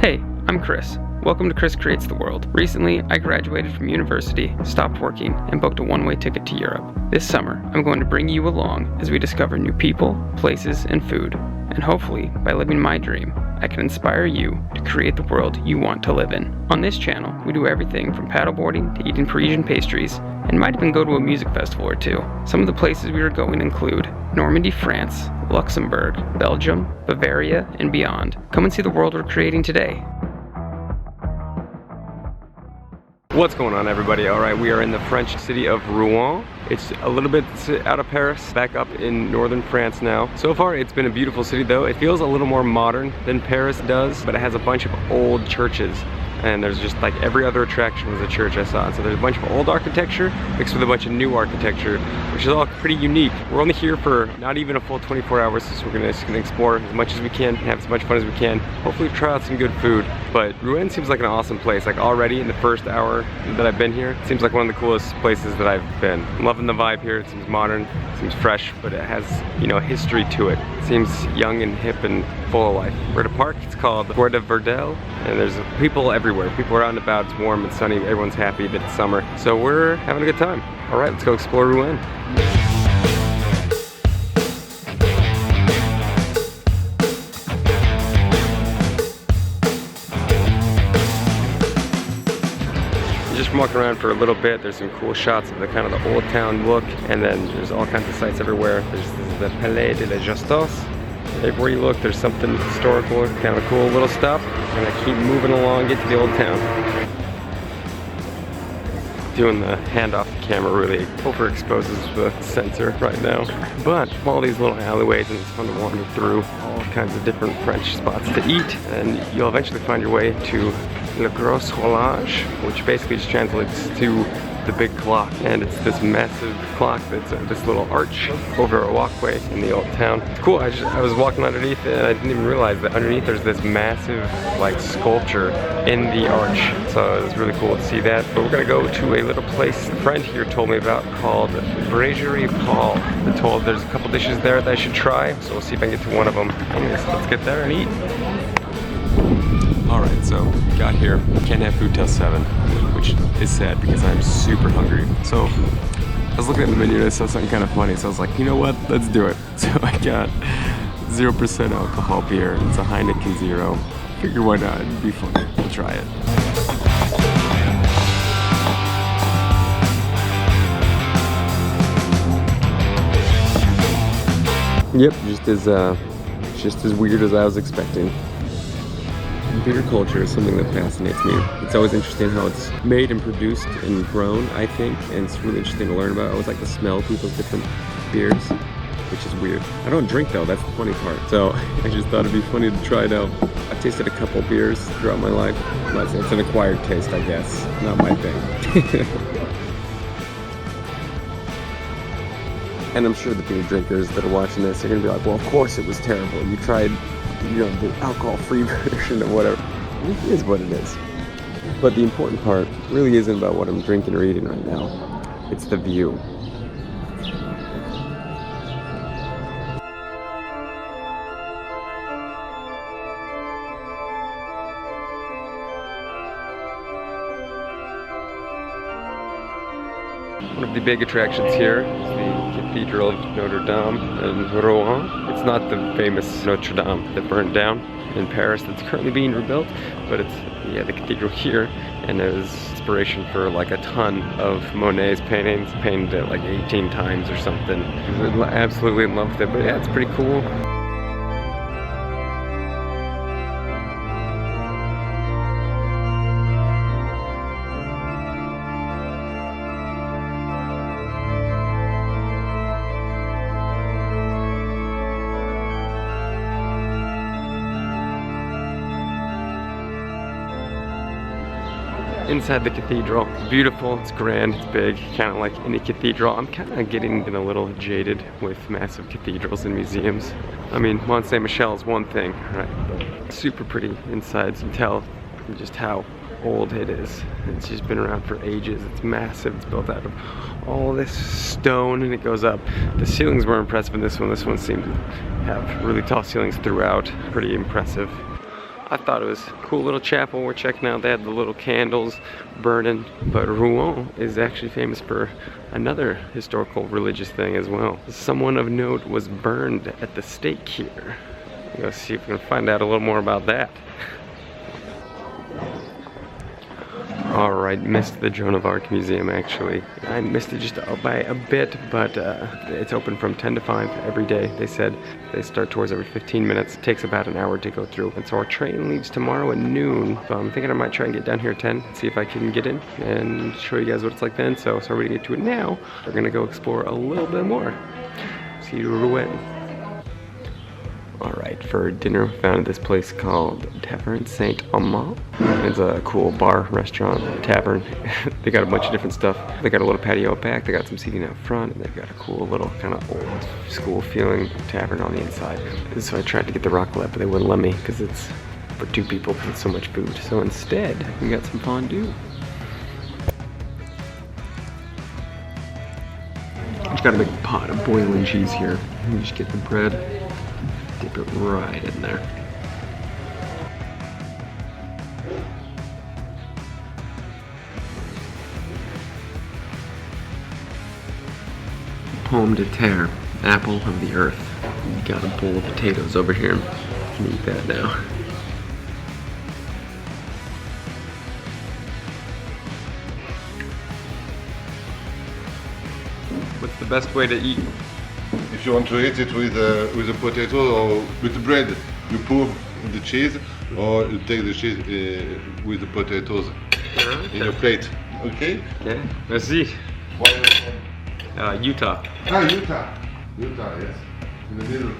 Hey, I'm Chris. Welcome to Chris Creates the World. Recently, I graduated from university, stopped working, and booked a one-way ticket to Europe. This summer, I'm going to bring you along as we discover new people, places, and food. And hopefully, by living my dream, I can inspire you to create the world you want to live in. On this channel, we do everything from paddleboarding to eating Parisian pastries, and might even go to a music festival or two. Some of the places we are going include Normandy, France, Luxembourg, Belgium, Bavaria, and beyond. Come and see the world we're creating today. What's going on, everybody? Alright, we are in the French city of Rouen. It's a little bit out of Paris, back up in northern France now. So far, it's been a beautiful city though. It feels a little more modern than Paris does, but it has a bunch of old churches. And there's just like every other attraction was a church I saw. So there's a bunch of old architecture mixed with a bunch of new architecture, which is all pretty unique. We're only here for not even a full 24 hours, so we're just gonna explore as much as we can, have as much fun as we can. Hopefully try out some good food. But Rouen seems like an awesome place. Like already in the first hour that I've been here, it seems like one of the coolest places that I've been. I'm loving the vibe here. It seems modern, it seems fresh, but it has, you know, history to it. It seems young and hip and full of life. We're at a park, it's called Bois de Verdel, and there's people everywhere. People are out and about, it's warm and sunny, everyone's happy that it's summer. So we're having a good time. All right, let's go explore Rouen. Just from walking around for a little bit, there's some cool shots of the kind of the old town look, and then there's all kinds of sights everywhere. There's the Palais de la Justice. Everywhere you look, there's something historical, kind of a cool little stop. And I keep moving along, get to the old town. Doing the handoff the camera really overexposes the sensor right now. But all these little alleyways, and it's fun to wander through all kinds of different French spots to eat. And you'll eventually find your way to Le Gross Horlage, which basically just translates to the big clock. And it's this massive clock that's this little arch over a walkway in the old town. It's cool. I was walking underneath it and I didn't even realize that underneath there's this massive like sculpture in the arch. So it was really cool to see that. But we're gonna go to a little place a friend here told me about called Brasserie Paul. They're told there's a couple dishes there that I should try, so we'll see if I can get to one of them. Anyways, let's get there and eat. Alright, so got here, can't have food till 7, which is sad because I'm super hungry. So I was looking at the menu and I saw something kind of funny, so I was like, you know what, let's do it. So I got 0% alcohol beer, it's a Heineken Zero. Figure why not, it'd be fun, we'll try it. Yep, just as weird as I was expecting. Beer culture is something that fascinates me. It's always interesting how it's made and produced and grown, I think, and it's really interesting to learn about. I always like to smell people's different beers, which is weird. I don't drink though, that's the funny part. So I just thought it'd be funny to try it out. I've tasted a couple beers throughout my life. It's an acquired taste, I guess. Not my thing. And I'm sure the beer drinkers that are watching this are gonna be like, well, of course it was terrible. You tried, you know, the alcohol-free version or whatever. It is what it is. But the important part really isn't about what I'm drinking or eating right now. It's the view. One of the big attractions here is the Cathedral of Notre Dame in Rouen. It's not the famous Notre Dame that burned down in Paris that's currently being rebuilt, but it's, yeah, the cathedral here, and there's inspiration for like a ton of Monet's paintings, painted it like 18 times or something. I'm absolutely in love with it, but yeah, it's pretty cool. Inside the cathedral, it's beautiful, it's grand, it's big, kind of like any cathedral. I'm kind of getting a little jaded with massive cathedrals and museums. I mean, Mont Saint-Michel is one thing, right? But super pretty inside. You can tell just how old it is. It's just been around for ages. It's massive. It's built out of all this stone and it goes up. The ceilings were impressive in this one. This one seemed to have really tall ceilings throughout. Pretty impressive. I thought it was a cool little chapel we're checking out. They had the little candles burning. But Rouen is actually famous for another historical religious thing as well. Someone of note was burned at the stake here. Let's see if we can find out a little more about that. Alright, missed the Joan of Arc Museum actually. I missed it just by a bit, but it's open from 10 to 5 every day. They said they start tours every 15 minutes. It takes about an hour to go through. And so our train leaves tomorrow at noon. So I'm thinking I might try and get down here at 10, see if I can get in and show you guys what it's like then. So sorry to get to it now. We're gonna go explore a little bit more. See you at Rouen. Alright, for dinner we found this place called Taverne Saint-Amand. It's a cool bar, restaurant, tavern. They got a bunch of different stuff. They got a little patio out back, they got some seating out front, and they've got a cool little kind of old school feeling tavern on the inside. And so I tried to get the raclette, but they wouldn't let me because it's for 2 people because it's so much food. So instead, we got some fondue. Just got a big pot of boiling cheese here. You just get the bread. Dip it right in there. Pomme de terre, apple of the earth. You got a bowl of potatoes over here. You can eat that now. What's the best way to eat? If you want to eat it with the potato or with the bread, you pour the cheese, or you take the cheese with the potatoes in your plate. Okay? Yeah. Merci. Where are you from? Utah. Ah, Utah. Utah, yes. In the middle.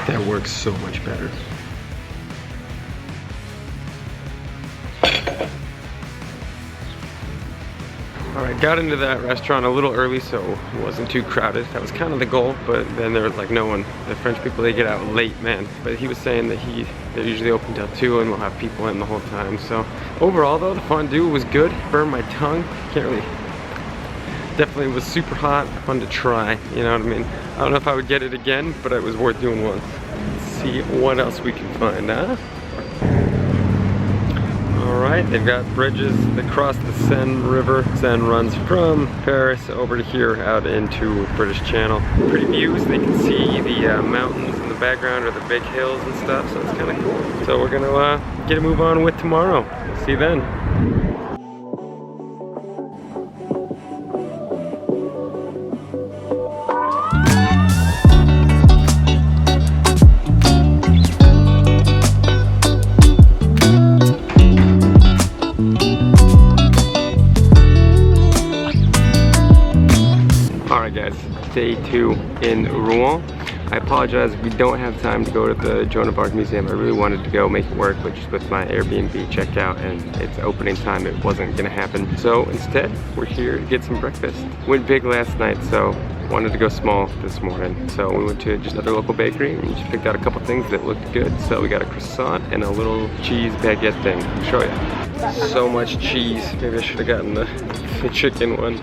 That works so much better. Alright, got into that restaurant a little early so it wasn't too crowded. That was kind of the goal, but then there was like no one. The French people, they get out late, man. But he was saying that they're usually open till 2 and we'll have people in the whole time. So overall though, the fondue was good. Burned my tongue. Can't really... Definitely was super hot, fun to try, you know what I mean? I don't know if I would get it again, but it was worth doing once. Let's see what else we can find, huh? Alright, they've got bridges that cross the Seine River. Seine runs from Paris over to here out into British Channel. Pretty views, they can see the mountains in the background or the big hills and stuff, so it's kind of cool. So we're gonna get a move on with tomorrow. See you then. Day 2 in Rouen. I apologize, we don't have time to go to the Joan of Arc Museum. I really wanted to go make it work, but just with my Airbnb checked out and its opening time, it wasn't gonna happen. So instead, we're here to get some breakfast. Went big last night, so wanted to go small this morning. So we went to just another local bakery and just picked out a couple things that looked good. So we got a croissant and a little cheese baguette thing. I'll show you. So much cheese. Maybe I should have gotten the chicken one.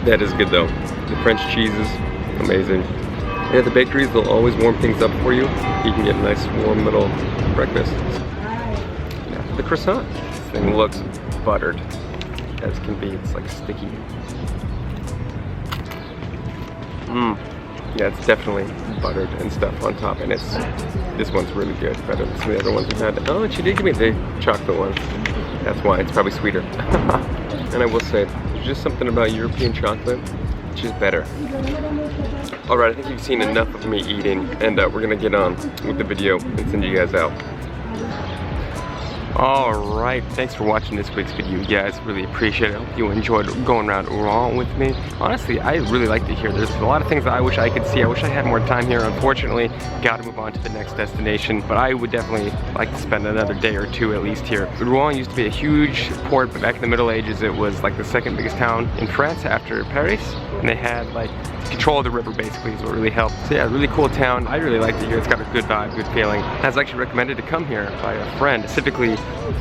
That is good though. The French cheese is amazing. And at the bakeries, they'll always warm things up for you. You can get a nice warm little breakfast. Yeah, the croissant. This thing looks buttered as can be. It's like sticky. Yeah, it's definitely buttered and stuff on top, and this one's really good, better than some of the other ones we've had. Oh, and she did give me the chocolate one. That's why it's probably sweeter. And I will say, there's just something about European chocolate, which is better. Alright, I think you've seen enough of me eating, and we're gonna get on with the video and send you guys out. Alright, thanks for watching this week's video, you guys. Really appreciate it. I hope you enjoyed going around Rouen with me. Honestly, I really like to hear. There's a lot of things that I wish I could see. I wish I had more time here. Unfortunately, gotta move on to the next destination. But I would definitely like to spend another day or 2 at least here. Rouen used to be a huge port, but back in the Middle Ages, it was like the 2nd biggest town in France after Paris. And they had like control of the river basically is what really helped. So yeah, really cool town. I really liked it here. It's got a good vibe, good feeling. I was actually recommended to come here by a friend. Specifically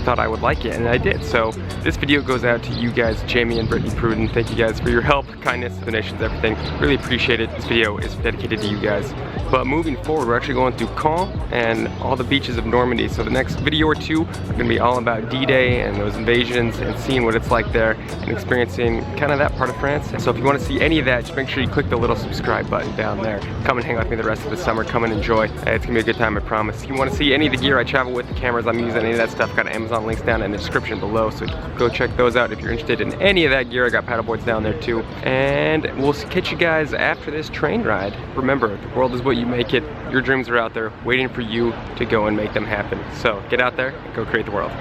thought I would like it, and I did. So this video goes out to you guys, Jamie and Brittany Pruden. Thank you guys for your help, kindness, donations, everything. Really appreciate it. This video is dedicated to you guys. But moving forward, we're actually going through Caen and all the beaches of Normandy. So the next video or two are going to be all about D-Day and those invasions and seeing what it's like there and experiencing kind of that part of France. So if you want to see any of that, just make sure you click the little subscribe button down there. Come and hang out with me the rest of the summer. Come and enjoy. It's going to be a good time, I promise. If you want to see any of the gear I travel with, the cameras I'm using, any of that stuff, got Amazon links down in the description below. So go check those out if you're interested in any of that gear. I got paddleboards down there too. And we'll catch you guys after this train ride. Remember, the world is what you make it. Your dreams are out there waiting for you to go and make them happen. So get out there and go create the world.